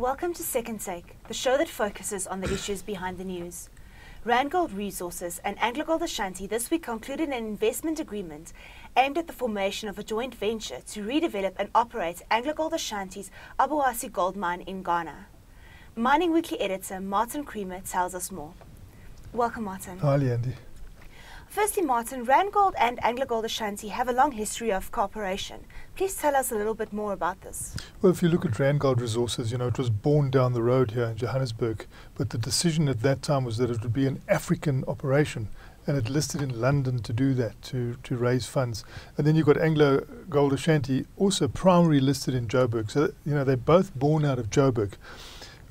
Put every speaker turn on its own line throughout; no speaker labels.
Welcome to Second Take, the show that focuses on the issues behind the news. Randgold Resources and AngloGold Ashanti this week concluded an investment agreement aimed at the formation of a joint venture to redevelop and operate AngloGold Ashanti's Obuasi gold mine in Ghana. Mining Weekly editor Martin Creamer tells us more. Welcome, Martin.
Hi, Leandi.
Firstly, Martin, Randgold and AngloGold Ashanti have a long history of cooperation. Please tell us a little bit more about this.
Well, if you look at Randgold Resources, it was born down the road here in Johannesburg, but the decision at that time was that it would be an African operation, and it listed in London to do that, to raise funds. And then you've got AngloGold Ashanti, also primarily listed in Joburg. So, they're both born out of Joburg.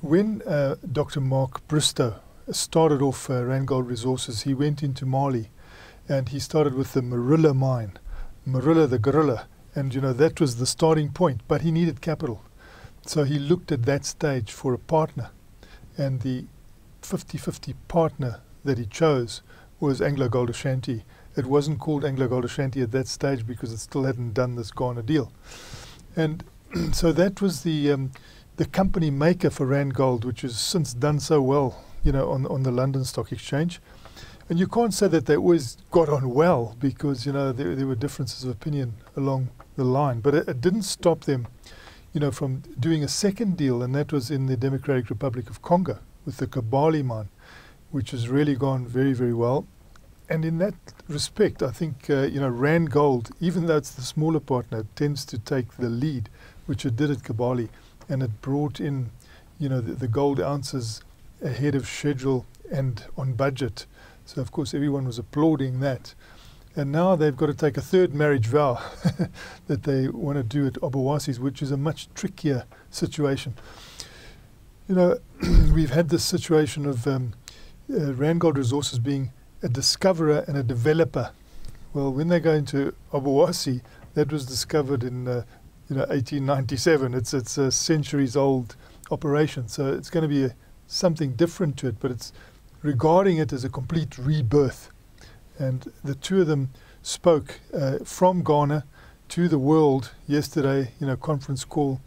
When Dr. Mark Bristow started off Randgold Resources, he went into Mali, and he started with the Marilla mine, Marilla the gorilla. And, that was the starting point, but he needed capital. So he looked at that stage for a partner. And the 50-50 partner that he chose was AngloGold Ashanti. It wasn't called AngloGold Ashanti at that stage because it still hadn't done this Ghana deal. And so that was the company maker for Randgold, which has since done so well, on the London Stock Exchange. And you can't say that they always got on well because, there were differences of opinion along the line. But it didn't stop them, from doing a second deal, and that was in the Democratic Republic of Congo with the Kibali mine, which has really gone very, very well. And in that respect, I think, Randgold, even though it's the smaller partner, tends to take the lead, which it did at Kibali. And it brought in, the gold ounces ahead of schedule and on budget. So, of course, everyone was applauding that. And now they've got to take a third marriage vow that they want to do at Obuasi's, which is a much trickier situation. We've had this situation of Randgold Resources being a discoverer and a developer. Well, when they go into Obuasi, that was discovered in 1897. It's a centuries-old operation, so it's going to be something different to it, but it's regarding it as a complete rebirth. And the two of them spoke from Ghana to the world yesterday, conference call.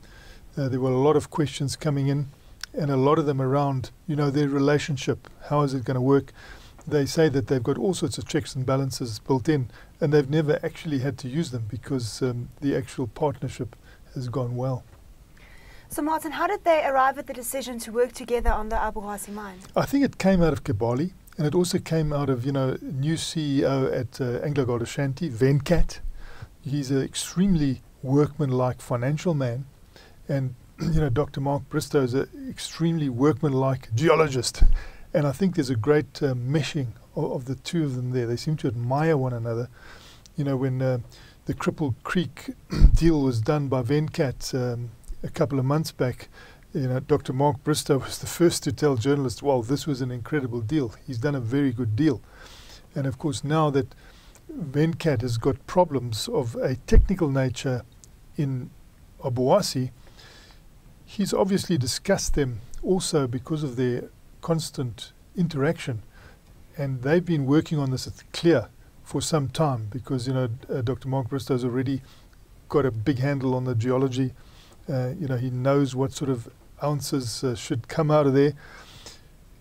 There were a lot of questions coming in, and a lot of them around, their relationship. How is it going to work? They say that they've got all sorts of checks and balances built in, and they've never actually had to use them because the actual partnership has gone well.
So, Martin, how did they arrive at the decision to work together on the Obuasi mine?
I think it came out of Kibali, and it also came out of, new CEO at AngloGold Ashanti, Venkat. He's an extremely workmanlike financial man, and, Dr. Mark Bristow is an extremely workmanlike geologist. And I think there's a great meshing of the two of them there. They seem to admire one another. When the Cripple Creek deal was done by Venkat a couple of months back, Dr. Mark Bristow was the first to tell journalists, well, this was an incredible deal. He's done a very good deal. And of course, now that Venkat has got problems of a technical nature in Obuasi, he's obviously discussed them also because of their constant interaction. And they've been working on this at Clear for some time because, Dr. Mark Bristow's already got a big handle on the geology. He knows what sort of ounces should come out of there.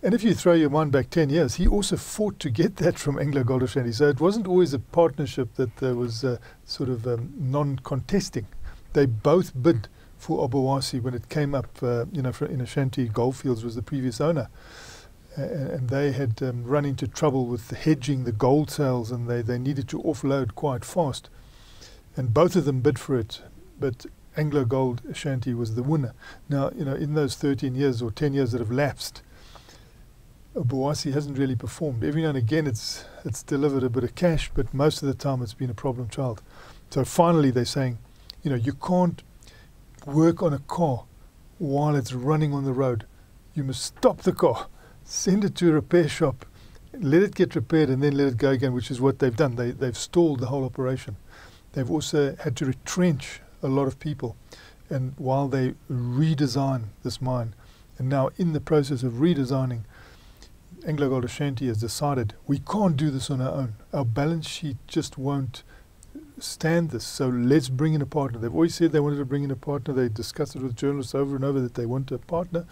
And if you throw your mind back 10 years, he also fought to get that from AngloGold Ashanti. So it wasn't always a partnership that was sort of non-contesting. They both bid for Obuasi when it came up, in Ashanti Goldfields was the previous owner. And they had run into trouble with hedging the gold sales, and they needed to offload quite fast. And both of them bid for it. But AngloGold Ashanti was the winner. Now, in those 13 years or 10 years that have lapsed, Obuasi hasn't really performed. Every now and again it's delivered a bit of cash, but most of the time it's been a problem child. So finally they're saying, you can't work on a car while it's running on the road. You must stop the car, send it to a repair shop, let it get repaired, and then let it go again, which is what they've done. They've stalled the whole operation. They've also had to retrench a lot of people, and while they redesign this mine, and now in the process of redesigning, AngloGold Ashanti has decided we can't do this on our own. Our balance sheet just won't stand this, so let's bring in a partner. They've always said they wanted to bring in a partner. They discussed it with journalists over and over that they want a partner,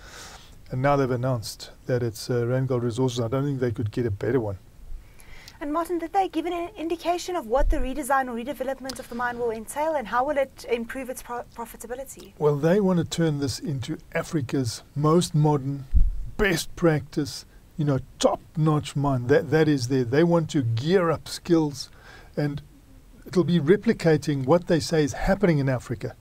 and now they've announced that it's Randgold Resources. I don't think they could get a better one.
And Martin, did they give an indication of what the redesign or redevelopment of the mine will entail, and how will it improve its profitability?
Well, they want to turn this into Africa's most modern, best practice, top-notch mine. That is there. They want to gear up skills, and it'll be replicating what they say is happening in Africa.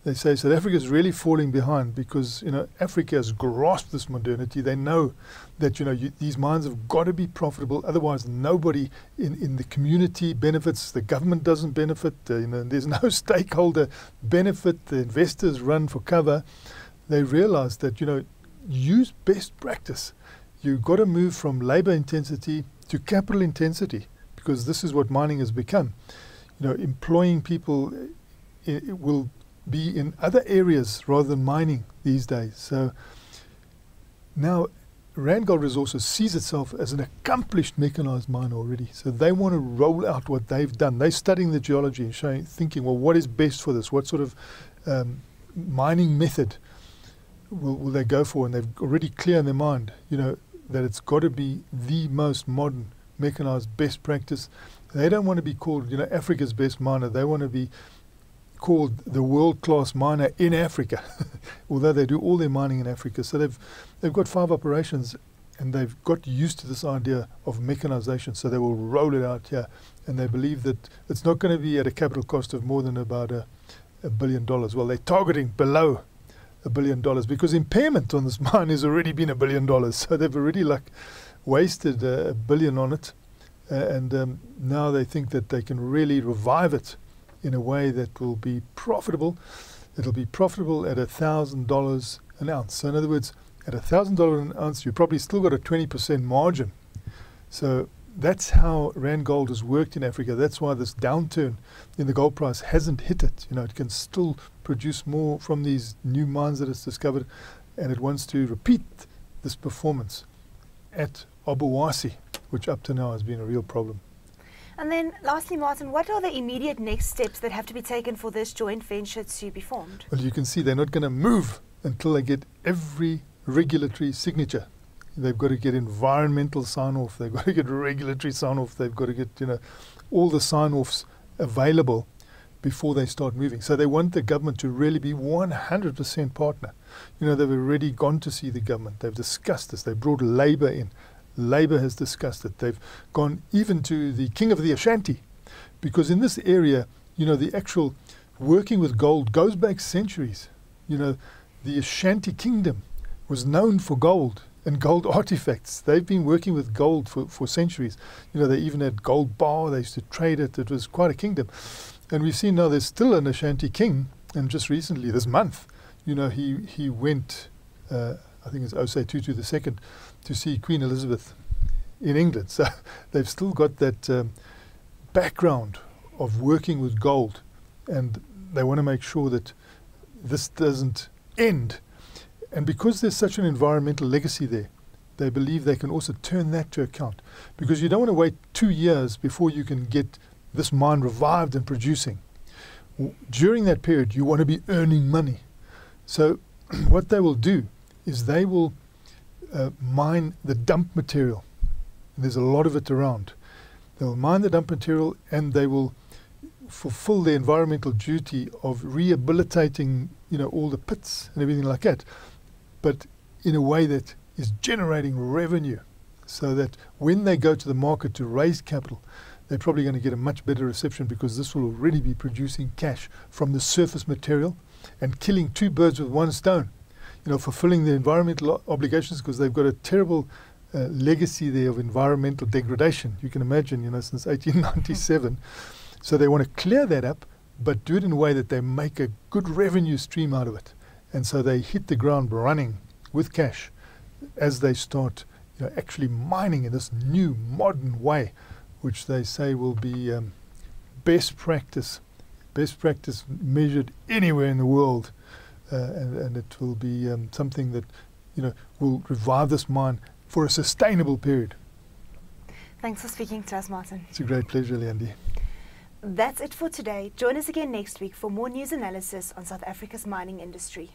They say South Africa is really falling behind because, Africa has grasped this modernity. They know that, these mines have got to be profitable. Otherwise, nobody in the community benefits. The government doesn't benefit. There's no stakeholder benefit. The investors run for cover. They realize that, use best practice. You've got to move from labor intensity to capital intensity, because this is what mining has become. Employing people will be in other areas rather than mining these days. So now Randgold Resources sees itself as an accomplished mechanized miner already. So they want to roll out what they've done. They're studying the geology and thinking, well, what is best for this? What sort of mining method will they go for? And they've already clear in their mind, that it's got to be the most modern mechanized best practice. They don't want to be called, Africa's best miner. They want to be called the world-class miner in Africa, although they do all their mining in Africa. So they've got 5 operations, and they've got used to this idea of mechanization, so they will roll it out here. And they believe that it's not going to be at a capital cost of more than about $1 billion. Well, they're targeting below $1 billion, because impairment on this mine has already been $1 billion. So they've already wasted $1 billion on it. And now they think that they can really revive it in a way that will be profitable. It'll be profitable at $1,000 an ounce. So in other words, at $1,000 an ounce, you've probably still got a 20% margin. So that's how Randgold has worked in Africa. That's why this downturn in the gold price hasn't hit it. It can still produce more from these new mines that it's discovered, and it wants to repeat this performance at Obuasi, which up to now has been a real problem.
And then lastly, Martin, what are the immediate next steps that have to be taken for this joint venture to be formed?
Well, you can see they're not going to move until they get every regulatory signature. They've got to get environmental sign-off. They've got to get regulatory sign-off. They've got to get, all the sign-offs available before they start moving. So they want the government to really be 100% partner. They've already gone to see the government. They've discussed this. They've brought labor in. Labor has discussed it. They've gone even to the king of the Ashanti, because in this area, the actual working with gold goes back centuries. The Ashanti kingdom was known for gold and gold artifacts. They've been working with gold for centuries. They even had gold bar. They used to trade it. It was quite a kingdom. And we've seen now there's still an Ashanti king, and just recently, this month, he went, I think it's Osei Tutu II, to see Queen Elizabeth in England. So they've still got that background of working with gold, and they want to make sure that this doesn't end. And because there's such an environmental legacy there, they believe they can also turn that to account, because you don't want to wait 2 years before you can get this mine revived and producing. During that period, you want to be earning money. So what they will do is they will mine the dump material. And there's a lot of it around. They will mine the dump material, and they will fulfill the environmental duty of rehabilitating, all the pits and everything like that, but in a way that is generating revenue, so that when they go to the market to raise capital, they're probably going to get a much better reception, because this will already be producing cash from the surface material and killing 2 birds with 1 stone. Fulfilling the environmental obligations, because they've got a terrible legacy there of environmental degradation. You can imagine, since 1897. So they want to clear that up, but do it in a way that they make a good revenue stream out of it. And so they hit the ground running with cash as they start actually mining in this new modern way, which they say will be best practice measured anywhere in the world. And it will be something that will revive this mine for a sustainable period.
Thanks for speaking to us, Martin.
It's a great pleasure, Leandi.
That's it for today. Join us again next week for more news analysis on South Africa's mining industry.